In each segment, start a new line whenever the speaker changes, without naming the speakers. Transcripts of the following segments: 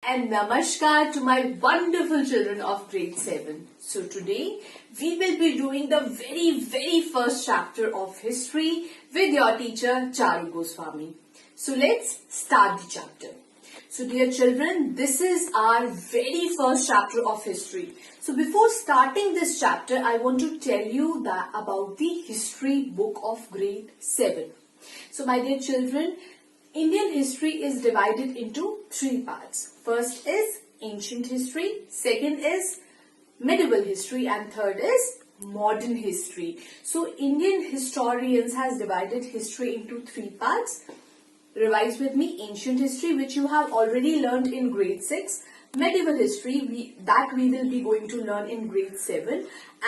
and namaskar to my wonderful children of grade 7. So today we will be doing the very first chapter of history with your teacher Ch.1 Goswami. So let's start the chapter. So dear children, this is our very first chapter of history. So before starting this chapter, I want to tell you that about the history book of grade 7. So my dear children, Indian history is divided into three parts. First is ancient history, second is medieval history, and third is modern history. So Indian historians has divided history into three parts. Revise with me: ancient history, which you have already learned in grade 6, medieval history that we will be going to learn in grade 7,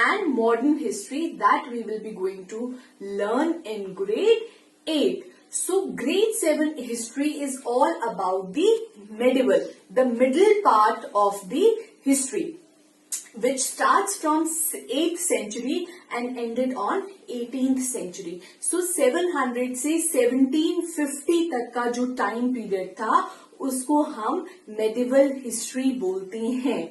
and modern history that we will be going to learn in grade 8. So grade 7 history is all about the medieval, the middle part of the history, which starts from 8th century and ended on 18th century. So 700 से 1750 तक का जो time period था उसको हम medieval history बोलते हैं.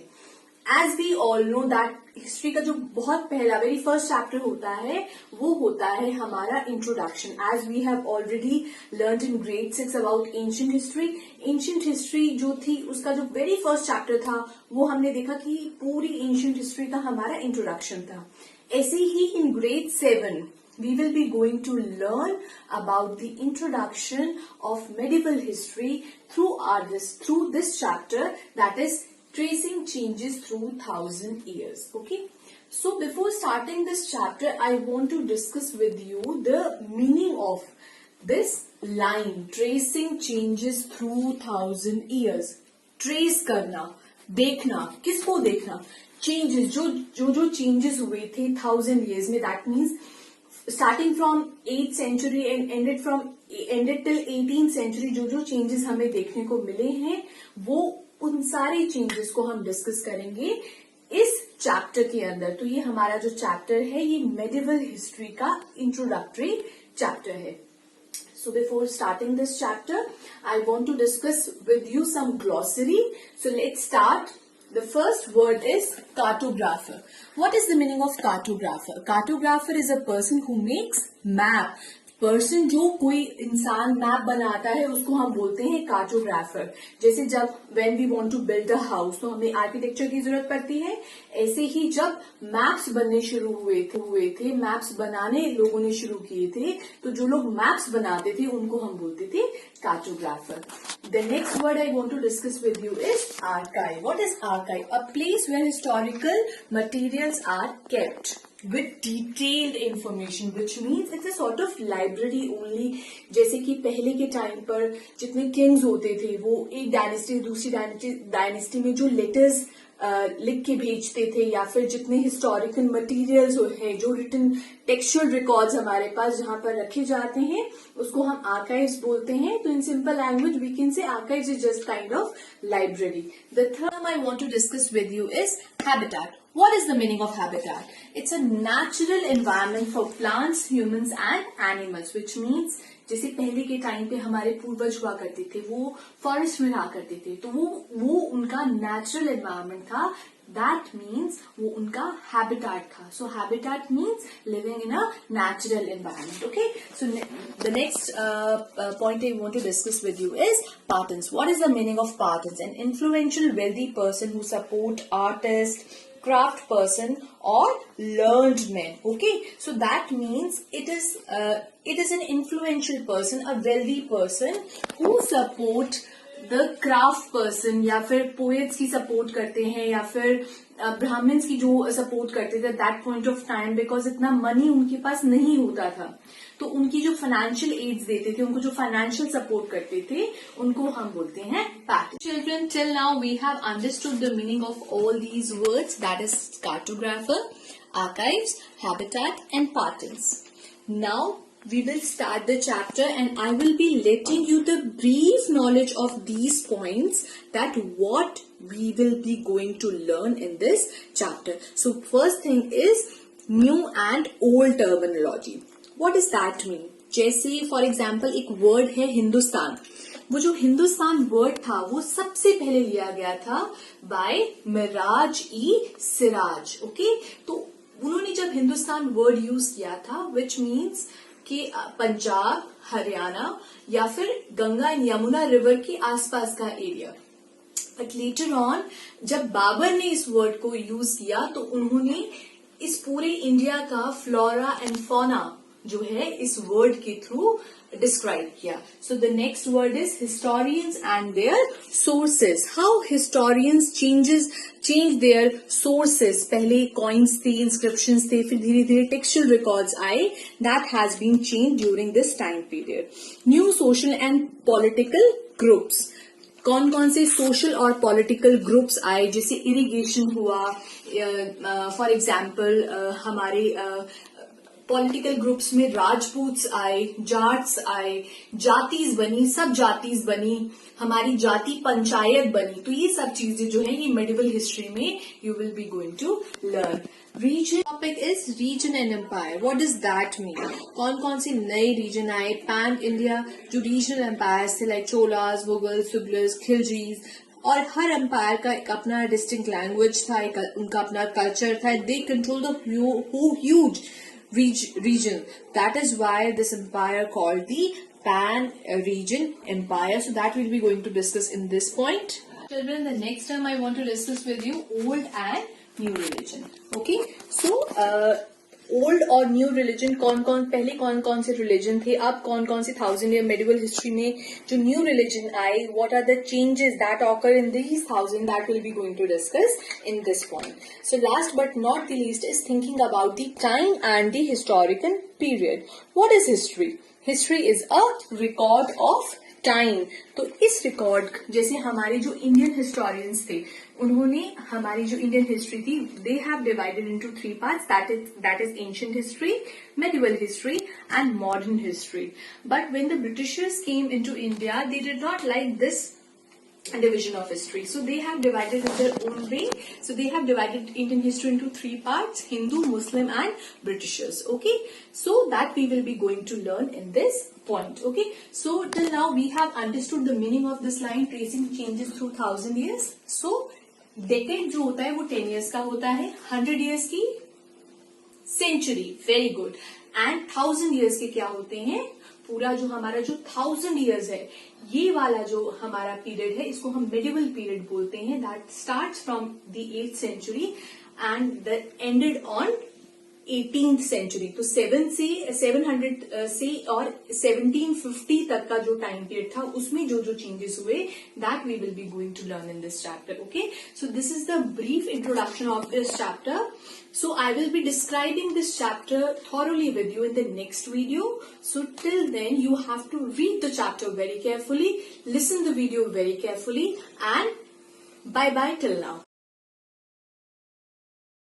As we all know that history का जो बहुत पहला वेरी फर्स्ट चैप्टर होता है वो होता है हमारा introduction. As we have already learned in grade 6 about ancient history. Ancient history जो थी उसका जो वेरी फर्स्ट चैप्टर था वो हमने देखा कि पूरी एंशिएंट हिस्ट्री का हमारा इंट्रोडक्शन था. ऐसे ही in grade 7 we will be going to learn about the introduction of medieval history through this chapter, that is tracing changes through 1000 years. Okay, so before starting this chapter I want to discuss with you the meaning of this line, tracing changes through 1000 years. Trace करना, देखना, किसको देखना? Changes, जो changes हुए थे 1000 years में, that means starting from 8th century and ended till 18th century, जो changes हमें देखने को मिले हैं वो उन सारे चेंजेस को हम डिस्कस करेंगे इस चैप्टर के अंदर. तो ये हमारा जो चैप्टर है ये मेडिवल हिस्ट्री का इंट्रोडक्टरी चैप्टर है. So before starting this chapter, I want to discuss with you some glossary. So let's start. The first word is cartographer. What is the meaning of cartographer? Cartographer is a person who makes map. Person जो कोई इंसान map बनाता है उसको हम बोलते हैं cartographer. जैसे जब when we want to build a house तो हमें आर्किटेक्चर की जरूरत पड़ती है, ऐसे ही जब मैप्स बनने शुरू हुए थे मैप्स बनाने लोगों ने शुरू किए थे तो जो लोग मैप्स बनाते थे उनको हम बोलते थे cartographer. The next word I want to discuss with you is archive. What is archive? A place where historical materials are kept with detailed information, which means it's a sort of library only. जैसे कि पहले के time पर जितने Kings होते थे वो एक डायनेस्टी दूसरी डायनेस्टी में जो लेटर्स लिख के भेजते थे, या फिर जितने हिस्टोरिकल मटेरियल्स हैं जो रिटन टेक्सचुअल रिकॉर्ड्स हमारे पास जहां पर रखे जाते हैं उसको हम आर्काइव्स बोलते हैं. तो in simple language we can say archives is just kind of library. The third I want to discuss with you is habitat. What is the meaning of habitat? It's a natural environment for plants, humans and animals, which means जैसे पहले के time पे हमारे पूर्वज हुआ करते थे वो फॉरेस्ट में रहा करते थे तो वो उनका नेचुरल एनवायरनमेंट था. दैट मीन्स वो उनका हैबिटेट था. So habitat means living in a natural environment. Okay, so the next point I want to discuss with you is patrons. What is the meaning of patrons? An influential wealthy person who support artist, craft person or learned man. Okay, so that means it is an influential person, a wealthy person who support the craft person, या फिर poets की support करते हैं या फिर Brahmins की जो support करते थे that point of time, because इतना money उनके पास नहीं होता था तो उनकी जो फाइनेंशियल एड्स देते थे, उनको जो फाइनेंशियल सपोर्ट करते थे उनको हम बोलते हैं pattern. Children, till now we have understood the meaning of all these words, that is cartographer, archives, habitat and patterns. Now we will start the chapter and I will be letting you the brief knowledge of these points, that what we will be going to learn in this chapter. So first thing is new and old terminology. What does that mean? जैसे for example एक word है हिंदुस्तान. वो जो Hindustan word था वो सबसे पहले लिया गया था बाय मिराज ई सिराज। ओके, तो उन्होंने जब हिंदुस्तान वर्ड यूज किया था विच मीन्स कि पंजाब, हरियाणा या फिर गंगा एंड यमुना रिवर के आसपास का एरिया। बट लेटर ऑन जब बाबर ने इस वर्ड को यूज किया तो उन्होंने इस पूरे इंडिया का फ्लोरा एंड फौना जो है इस वर्ड के थ्रू डिस्क्राइब किया। So the next word is historians and their sources. How historians change their sources. पहले कॉइन्स थे, इंस्क्रिप्शंस थे, फिर धीरे धीरे टेक्सचुअल रिकॉर्ड्स आए। That has been change during this time period. New social and political groups. कौन कौन से सोशल और पॉलिटिकल ग्रुप्स आए, जैसे इरिगेशन हुआ, फॉर एग्जाम्पल हमारे पॉलिटिकल ग्रुप्स में राजपूत्स आए, जाट्स आए, जातीज बनी, सब जातीज बनी, हमारी जाति पंचायत बनी। तो ये सब चीजें जो है ये मेडिवल हिस्ट्री में you will be going to learn. Region topic is region and empire. What does that mean? कौन कौन से नए रीजन आए? पैन इंडिया जो रीजनल एम्पायर थे लाइक चोलास, मुगल्स, तुगलस, खिलजीज, और हर एम्पायर का एक अपना डिस्टिंक्ट लैंग्वेज था, उनका अपना कल्चर था। They control the huge region. That is why this empire called the pan-region empire. So that we'll be going to discuss in this point. Children, the next term I want to discuss with you old and new religion. Okay, so old और new religion पहले कौन कौन से religion थे, अब कौन कौन से 1000 ईयर मेडिवल हिस्ट्री में जो न्यू रिलीजन आए, what are the changes that occur in these 1000, that will be going to discuss in this point. So last but not the least is thinking about the time and the historical period. What is history? History is a record of time. तो इस record, जैसे हमारे जो Indian historians थे उन्होंने हमारी जो Indian history थी they have divided into 3 parts, that is ancient history, medieval history and modern history. But when the Britishers came into India, they did not like this division of history, so they have divided in their own way. So they have divided Indian history into 3 parts: Hindu, Muslim and Britishers. Okay, so that we will be going to learn in this point. Okay, so till now we have understood the meaning of this line, tracing changes through 1000 years. So decade जो होता है वो 10 years का होता है, 100 years की century, very good, and 1000 years के क्या होते हैं? पूरा जो हमारा जो 1000 years है, ये वाला जो हमारा पीरियड है इसको हम मेडिवल पीरियड बोलते हैं. That starts from the 8th century and that ended on 18th century. तो 700 से और 1750 तक का जो टाइम पीरियड था उसमें जो जो चेंजेस हुए that we will be going to learn in this chapter. Okay, so this is the brief introduction of this chapter. So I will be describing this chapter thoroughly with you in the next video. So till then you have to read the chapter very carefully, listen the video very carefully, and bye bye till now.